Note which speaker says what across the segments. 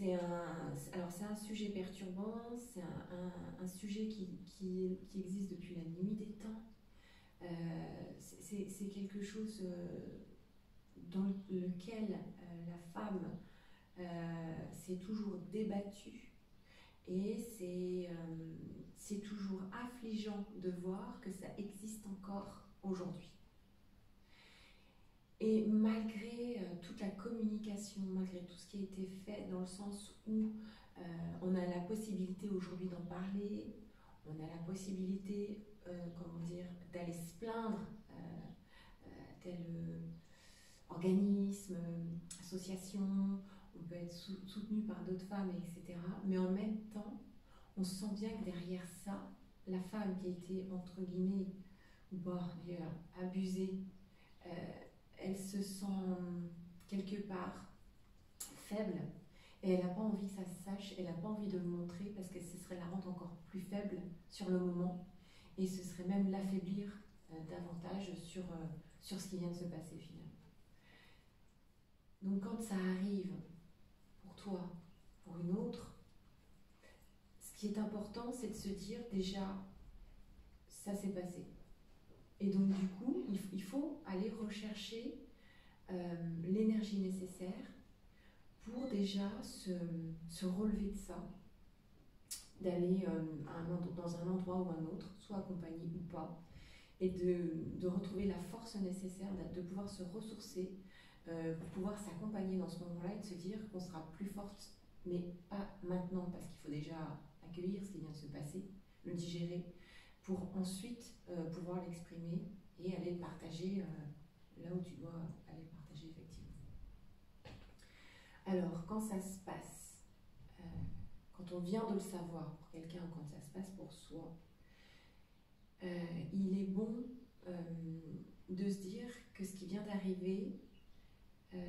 Speaker 1: alors c'est un sujet perturbant, c'est un sujet qui existe depuis la nuit des temps. C'est quelque chose dans lequel la femme s'est toujours débattue et c'est toujours affligeant de voir que ça existe encore aujourd'hui. Et malgré toute la communication, malgré tout ce qui a été fait dans le sens où on a la possibilité aujourd'hui d'en parler, on a la possibilité, comment dire, d'aller se plaindre tel organisme, association, on peut être soutenu par d'autres femmes, etc. Mais en même temps, on sent bien que derrière ça, la femme qui a été, entre guillemets, ou pas, abusée, elle se sent quelque part faible et elle n'a pas envie que ça se sache, elle n'a pas envie de le montrer parce que ce serait la rendre encore plus faible sur le moment et ce serait même l'affaiblir davantage sur ce qui vient de se passer finalement. Donc quand ça arrive pour toi, pour une autre, ce qui est important c'est de se dire déjà ça s'est passé. Et donc du coup, il faut aller rechercher l'énergie nécessaire pour déjà se relever de ça, d'aller dans un endroit ou un autre, soit accompagné ou pas, et de retrouver la force nécessaire, de pouvoir se ressourcer, pour pouvoir s'accompagner dans ce moment-là et de se dire qu'on sera plus forte, mais pas maintenant, parce qu'il faut déjà accueillir ce qui vient de se passer, le digérer, pour ensuite pouvoir l'exprimer et aller le partager là où tu dois aller le partager effectivement. Alors, quand ça se passe, quand on vient de le savoir pour quelqu'un ou quand ça se passe pour soi, il est bon de se dire que ce qui vient d'arriver,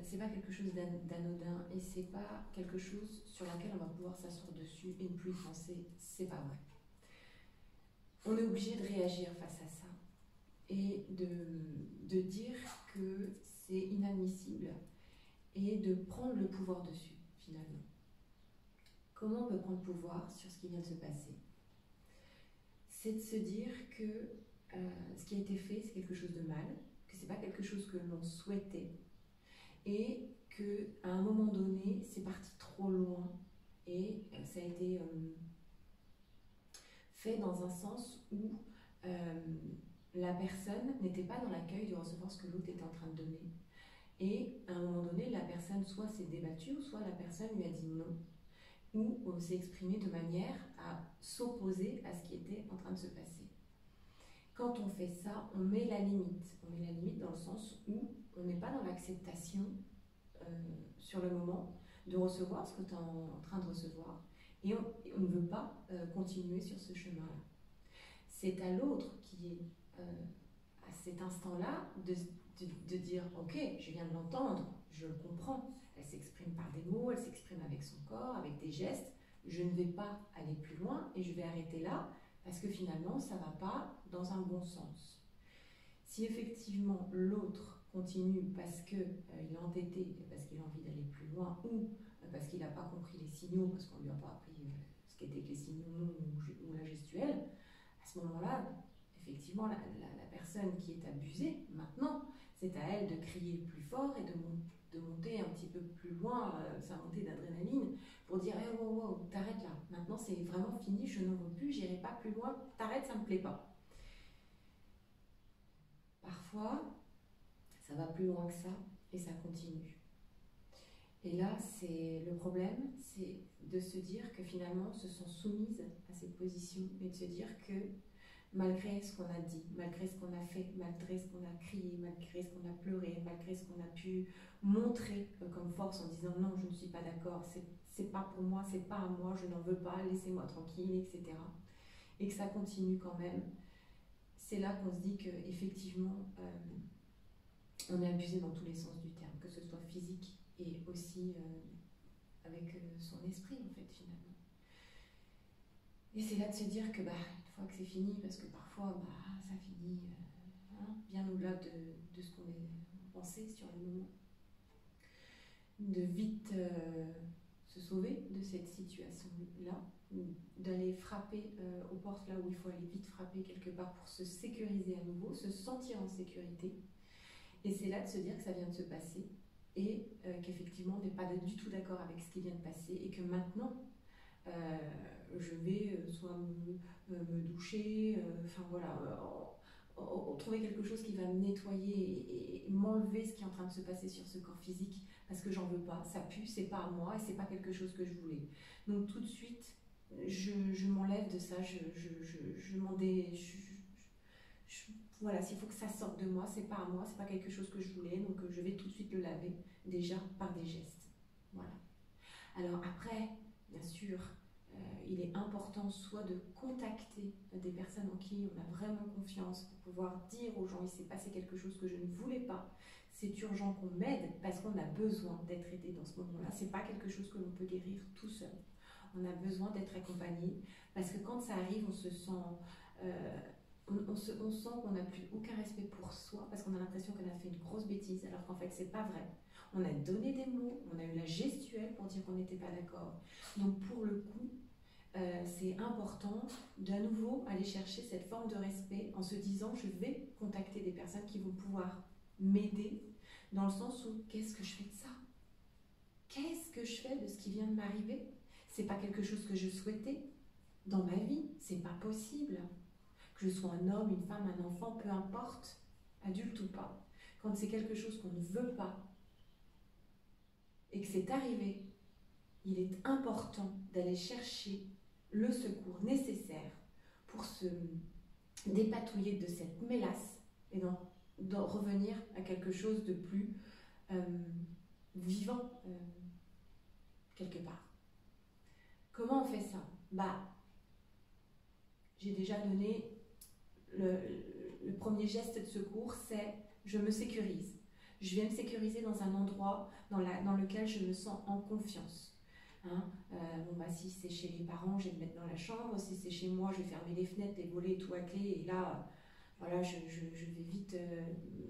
Speaker 1: c'est pas quelque chose d'anodin et c'est pas quelque chose sur laquelle on va pouvoir s'asseoir dessus et ne plus y penser, c'est pas vrai. On est obligé de réagir face à ça et de dire que c'est inadmissible et de prendre le pouvoir dessus, finalement. Comment on peut prendre le pouvoir sur ce qui vient de se passer? C'est de se dire que ce qui a été fait, c'est quelque chose de mal, que c'est pas quelque chose que l'on souhaitait et qu'à un moment donné, c'est parti trop loin et ça a été fait dans un sens où la personne n'était pas dans l'accueil de recevoir ce que l'autre était en train de donner. Et à un moment donné, la personne soit s'est débattue, ou soit la personne lui a dit non, ou s'est exprimée de manière à s'opposer à ce qui était en train de se passer. Quand on fait ça, on met la limite. On met la limite dans le sens où on n'est pas dans l'acceptation sur le moment de recevoir ce que tu es en train de recevoir, et on ne veut pas continuer sur ce chemin-là. C'est à l'autre qui est à cet instant-là de dire ok, je viens de l'entendre, je le comprends, elle s'exprime par des mots, elle s'exprime avec son corps, avec des gestes, je ne vais pas aller plus loin et je vais arrêter là parce que finalement ça ne va pas dans un bon sens. Si effectivement l'autre continue parce qu'il est entêté, parce qu'il a envie d'aller plus loin ou parce qu'il n'a pas compris les signaux, parce qu'on ne lui a pas appris ce qu'étaient les signaux ou la gestuelle, à ce moment-là, effectivement, la personne qui est abusée, maintenant, c'est à elle de crier plus fort et de monter un petit peu plus loin, sa montée d'adrénaline, pour dire hey, wow, wow, t'arrêtes là, maintenant c'est vraiment fini, je n'en veux plus, j'irai pas plus loin, t'arrêtes, ça me plaît pas. Parfois, ça va plus loin que ça et ça continue. Et là, c'est le problème, c'est de se dire que finalement, on se sent soumise à cette position et de se dire que malgré ce qu'on a dit, malgré ce qu'on a fait, malgré ce qu'on a crié, malgré ce qu'on a pleuré, malgré ce qu'on a pu montrer comme force en disant non, je ne suis pas d'accord, c'est pas pour moi, c'est pas à moi, je n'en veux pas, laissez-moi tranquille, etc. Et que ça continue quand même. C'est là qu'on se dit qu'effectivement, on est abusé dans tous les sens du terme, que ce soit physique et aussi avec son esprit, en fait, finalement. Et c'est là de se dire que, une fois que c'est fini, parce que parfois, ça finit bien au-delà de ce qu'on pensait sur le moment, de vite se sauver de cette situation-là, d'aller frapper aux portes là où il faut aller vite frapper quelque part pour se sécuriser à nouveau, se sentir en sécurité. Et c'est là de se dire que ça vient de se passer et qu'effectivement on n'est pas du tout d'accord avec ce qui vient de passer et que maintenant je vais soit me doucher, enfin voilà, trouver quelque chose qui va me nettoyer et m'enlever ce qui est en train de se passer sur ce corps physique parce que j'en veux pas, ça pue, c'est pas à moi et c'est pas quelque chose que je voulais. Donc tout de suite, je m'enlève de ça, voilà, s'il faut que ça sorte de moi, c'est pas à moi, c'est pas quelque chose que je voulais, donc je vais tout de suite le laver déjà par des gestes. Voilà. Alors après, bien sûr, il est important soit de contacter des personnes en qui on a vraiment confiance pour pouvoir dire aux gens il s'est passé quelque chose que je ne voulais pas, c'est urgent qu'on m'aide parce qu'on a besoin d'être aidé dans ce moment-là, c'est pas quelque chose que l'on peut guérir tout seul. On a besoin d'être accompagné parce que quand ça arrive, on se sent on sent qu'on n'a plus aucun respect pour soi parce qu'on a l'impression qu'on a fait une grosse bêtise alors qu'en fait c'est pas vrai. On a donné des mots, on a eu la gestuelle pour dire qu'on n'était pas d'accord. Donc pour le coup, c'est important d'à nouveau aller chercher cette forme de respect en se disant je vais contacter des personnes qui vont pouvoir m'aider dans le sens où qu'est-ce que je fais de ça? Qu'est-ce que je fais de ce qui vient de m'arriver? C'est pas quelque chose que je souhaitais dans ma vie, c'est pas possible. Que je sois un homme, une femme, un enfant, peu importe, adulte ou pas, quand c'est quelque chose qu'on ne veut pas et que c'est arrivé, il est important d'aller chercher le secours nécessaire pour se dépatouiller de cette mélasse et d'en revenir à quelque chose de plus vivant quelque part. Comment on fait ça? J'ai déjà donné le premier geste de secours, c'est je me sécurise. Je viens me sécuriser dans un endroit dans lequel je me sens en confiance. Hein, si c'est chez les parents, je vais me mettre dans la chambre. Si c'est chez moi, je vais fermer les fenêtres, les volets, tout à clé. Et là, voilà, je vais vite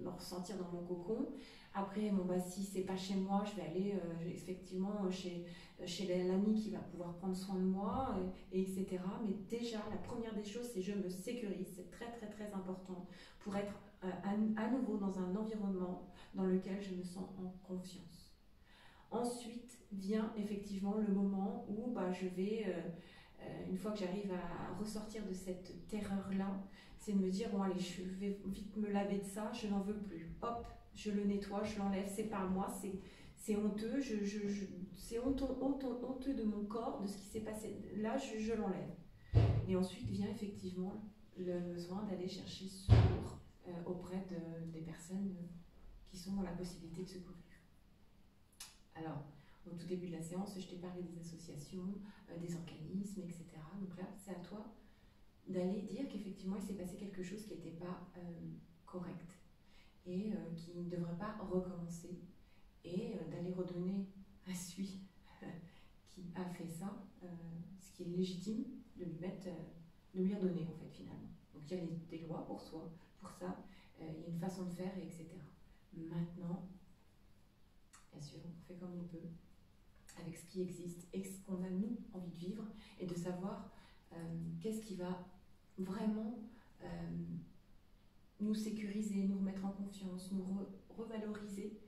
Speaker 1: me ressentir dans mon cocon. Après, si c'est pas chez moi, je vais aller effectivement chez l'ami qui va pouvoir prendre soin de moi, etc. Mais déjà, la première des choses, c'est je me sécurise. C'est très, très, très important pour être à nouveau dans un environnement dans lequel je me sens en confiance. Ensuite vient effectivement le moment où je vais, une fois que j'arrive à ressortir de cette terreur-là, c'est de me dire, bon allez, je vais vite me laver de ça, je n'en veux plus. Hop, je le nettoie, je l'enlève, c'est pas moi, c'est honteux, c'est honteux de mon corps, de ce qui s'est passé. Là, je l'enlève. Et ensuite vient effectivement le besoin d'aller chercher secours auprès des personnes qui sont dans la possibilité de se couvrir. Alors, au tout début de la séance, je t'ai parlé des associations, des organismes, etc. Donc là, c'est à toi d'aller dire qu'effectivement, il s'est passé quelque chose qui n'était pas correct et qui ne devrait pas recommencer. Et d'aller redonner à celui qui a fait ça, ce qui est légitime, de lui redonner en fait finalement. Donc il y a des lois pour ça, il y a une façon de faire, etc. Maintenant, bien sûr, on fait comme on peut, avec ce qui existe et ce qu'on a nous envie de vivre, et de savoir qu'est-ce qui va vraiment nous sécuriser, nous remettre en confiance, nous revaloriser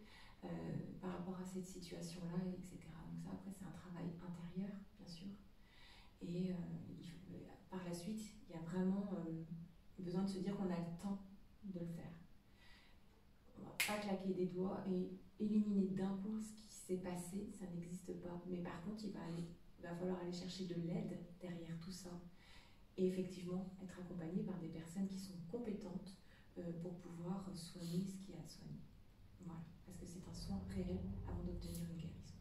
Speaker 1: par rapport à cette situation-là, etc. Donc ça, après, c'est un travail intérieur, bien sûr. Et par la suite, il y a vraiment besoin de se dire qu'on a le temps de le faire. On ne va pas claquer des doigts et éliminer d'un coup ce qui s'est passé, ça n'existe pas. Mais par contre, il va falloir aller chercher de l'aide derrière tout ça. Et effectivement, être accompagné par des personnes qui sont compétentes pour pouvoir soigner ce qui a à soigner. Voilà, parce que c'est un soin réel avant d'obtenir une guérison.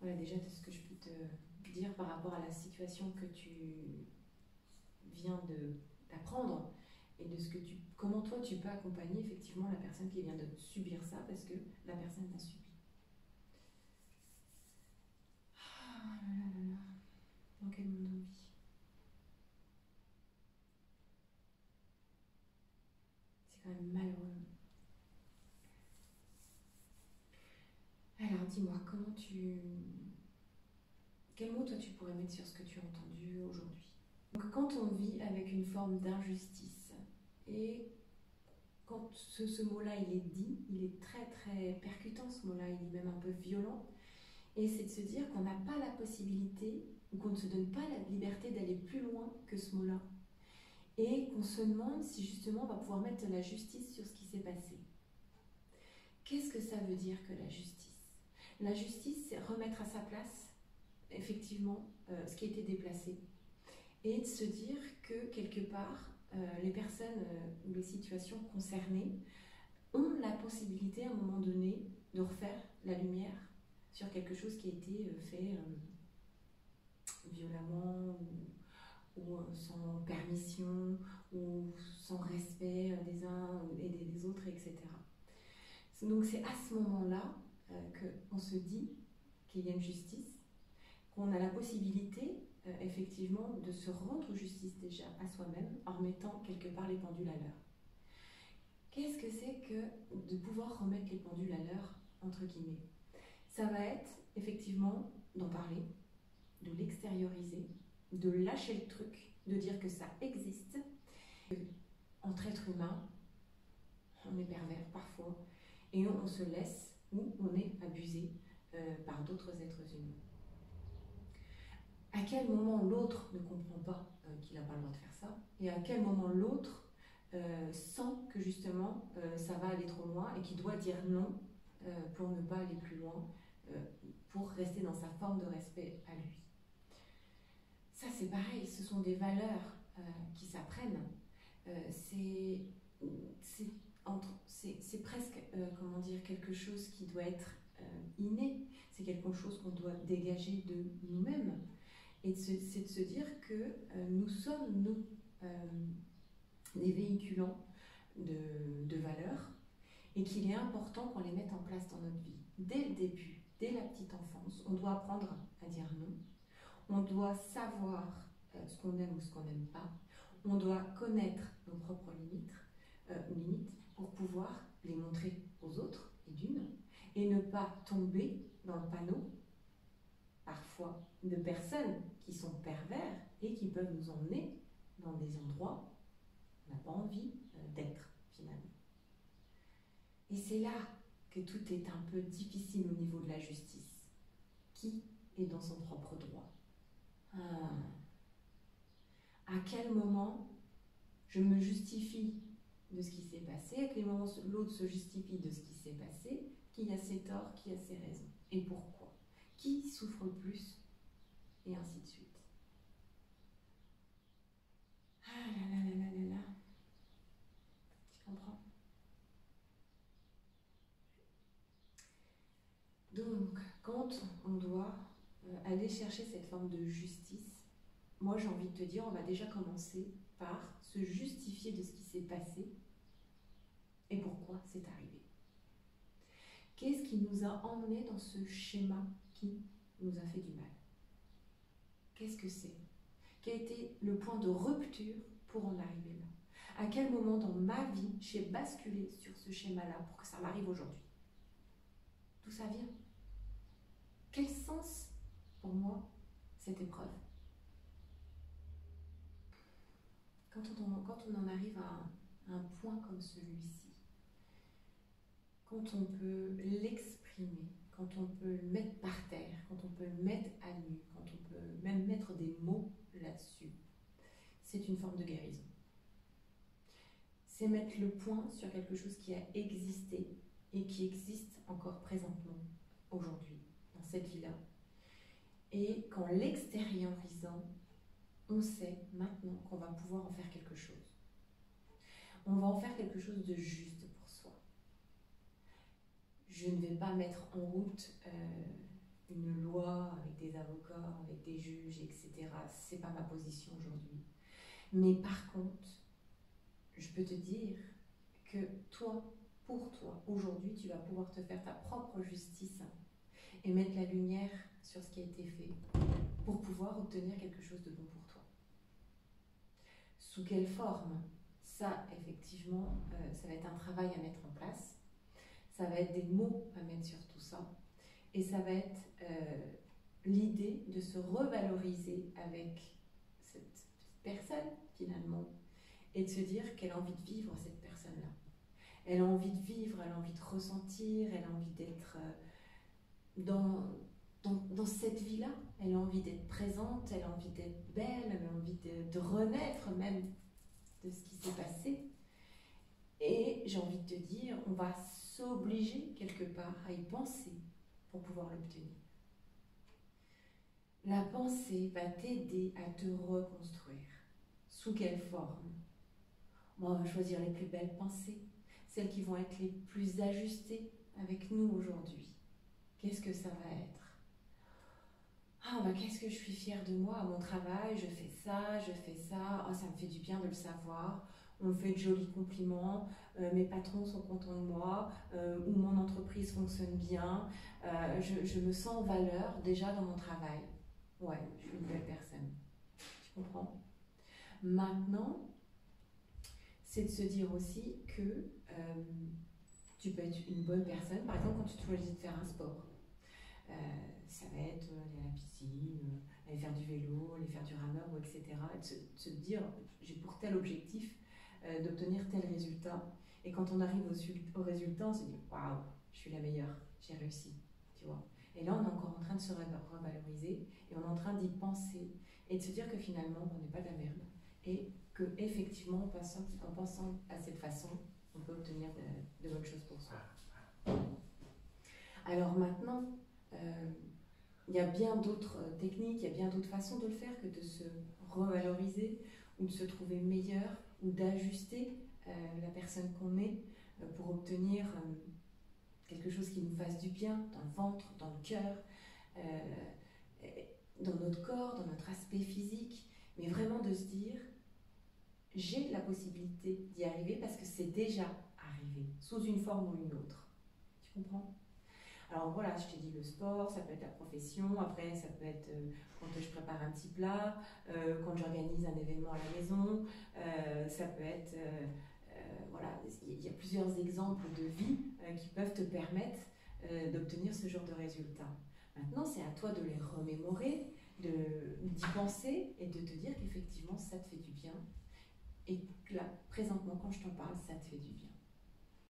Speaker 1: Voilà déjà de ce que je peux te dire par rapport à la situation que tu viens d'apprendre et de comment toi tu peux accompagner effectivement la personne qui vient de subir ça parce que la personne l'a subi. Ah là là là là, dans quel monde on vit? C'est quand même malheureux. Alors dis-moi, quel mot toi tu pourrais mettre sur ce que tu as entendu aujourd'hui? Donc quand on vit avec une forme d'injustice, et quand ce mot-là il est dit, il est très très percutant, ce mot-là, il est même un peu violent, et c'est de se dire qu'on n'a pas la possibilité, ou qu'on ne se donne pas la liberté d'aller plus loin que ce mot-là, et qu'on se demande si justement on va pouvoir mettre de la justice sur ce qui s'est passé. Qu'est-ce que ça veut dire que la justice? La justice, c'est remettre à sa place, effectivement, ce qui a été déplacé, et de se dire que quelque part, les personnes ou les situations concernées ont la possibilité à un moment donné de refaire la lumière sur quelque chose qui a été fait violemment ou sans permission ou sans respect des uns et des autres, etc. Donc c'est à ce moment-là qu'on se dit qu'il y a une justice, qu'on a la possibilité effectivement de se rendre justice déjà à soi-même en remettant quelque part les pendules à l'heure. Qu'est-ce que c'est que de pouvoir remettre les pendules à l'heure, entre guillemets? Ça va être effectivement d'en parler, de l'extérioriser, de lâcher le truc, de dire que ça existe. Entre êtres humains, on est pervers parfois, et on se laisse ou on est abusé par d'autres êtres humains. À quel moment l'autre ne comprend pas qu'il n'a pas le droit de faire ça, et à quel moment l'autre sent que justement ça va aller trop loin et qu'il doit dire non pour ne pas aller plus loin, pour rester dans sa forme de respect à lui. Ça c'est pareil, ce sont des valeurs qui s'apprennent. C'est presque comment dire, quelque chose qui doit être inné, c'est quelque chose qu'on doit dégager de nous-mêmes. Et c'est de se dire que nous sommes, nous, des véhiculants de valeurs, et qu'il est important qu'on les mette en place dans notre vie. Dès le début, dès la petite enfance, on doit apprendre à dire non, on doit savoir ce qu'on aime ou ce qu'on n'aime pas, on doit connaître nos propres limites pour pouvoir les montrer aux autres, et ne pas tomber dans le panneau parfois de personnes qui sont pervers et qui peuvent nous emmener dans des endroits où on n'a pas envie d'être finalement. Et c'est là que tout est un peu difficile au niveau de la justice. Qui est dans son propre droit? À quel moment je me justifie de ce qui s'est passé, à quel moment l'autre se justifie de ce qui s'est passé, qui a ses torts, qui a ses raisons, et pourquoi? Qui souffre le plus? Et ainsi de suite. Ah là là là là là là. Tu comprends? Donc, quand on doit aller chercher cette forme de justice, moi j'ai envie de te dire, on va déjà commencer par se justifier de ce qui s'est passé et pourquoi c'est arrivé. Qu'est-ce qui nous a emmenés dans ce schéma qui nous a fait du mal? Qu'est-ce que c'est? Quel a été le point de rupture pour en arriver là? À quel moment dans ma vie j'ai basculé sur ce schéma-là pour que ça m'arrive aujourd'hui? D'où ça vient? Quel sens pour moi cette épreuve? Quand on en arrive à un point comme celui-ci, quand on peut l'exprimer, quand on peut le mettre par terre, quand on peut le mettre à nu, quand on peut même mettre des mots là-dessus, c'est une forme de guérison. C'est mettre le point sur quelque chose qui a existé et qui existe encore présentement, aujourd'hui, dans cette vie-là. Et qu'en l'extériorisant, on sait maintenant qu'on va pouvoir en faire quelque chose. On va en faire quelque chose de juste pour soi. Je ne vais pas mettre en route une loi avec des avocats, avec des juges, etc. Ce n'est pas ma position aujourd'hui. Mais par contre, je peux te dire que toi, pour toi, aujourd'hui, tu vas pouvoir te faire ta propre justice et mettre la lumière sur ce qui a été fait pour pouvoir obtenir quelque chose de bon pour toi. Sous quelle forme? Ça, effectivement, ça va être un travail à mettre en place. Ça va être des mots à mettre sur tout ça. Et ça va être l'idée de se revaloriser avec cette personne finalement et de se dire qu'elle a envie de vivre cette personne-là. Elle a envie de vivre, elle a envie de ressentir, elle a envie d'être dans cette vie-là. Elle a envie d'être présente, elle a envie d'être belle, elle a envie de renaître même de ce qui s'est passé. Et j'ai envie de te dire, on va s'obliger quelque part à y penser pour pouvoir l'obtenir. La pensée va t'aider à te reconstruire. Sous quelle forme? Bon, on va choisir les plus belles pensées, celles qui vont être les plus ajustées avec nous aujourd'hui. Qu'est-ce que ça va être? Ah, bah, qu'est-ce que je suis fière de moi à mon travail, je fais ça, oh, ça me fait du bien de le savoir, on me fait de jolis compliments, mes patrons sont contents de moi, ou mon entreprise fonctionne bien, je me sens en valeur déjà dans mon travail. Ouais, je suis une belle personne. Tu comprends? Maintenant, c'est de se dire aussi que tu peux être une bonne personne, par exemple quand tu choisis de faire un sport. Ça va être aller à la piscine, aller faire du vélo, aller faire du rameur, etc. Et de se dire, j'ai pour tel objectif d'obtenir tel résultat. Et quand on arrive au résultat, on se dit, waouh, je suis la meilleure, j'ai réussi, tu vois. Et là, on est encore en train de se revaloriser et on est en train d'y penser et de se dire que finalement, on n'est pas de la merde. Et qu'effectivement, en pensant à cette façon, on peut obtenir de bonnes choses pour soi. Alors maintenant, il y a bien d'autres techniques, il y a bien d'autres façons de le faire que de se revaloriser ou de se trouver meilleur ou d'ajuster la personne qu'on est pour obtenir quelque chose qui nous fasse du bien dans le ventre, dans le cœur, dans notre corps, dans notre aspect physique, mais vraiment de se dire j'ai la possibilité d'y arriver parce que c'est déjà arrivé, sous une forme ou une autre. Tu comprends? Alors voilà, je t'ai dit le sport, ça peut être la profession, après ça peut être quand je prépare un petit plat, quand j'organise un événement à la maison, ça peut être, voilà, il y a plusieurs exemples de vie qui peuvent te permettre d'obtenir ce genre de résultats. Maintenant, c'est à toi de les remémorer, d'y penser et de te dire qu'effectivement ça te fait du bien et que là, présentement, quand je t'en parle, ça te fait du bien.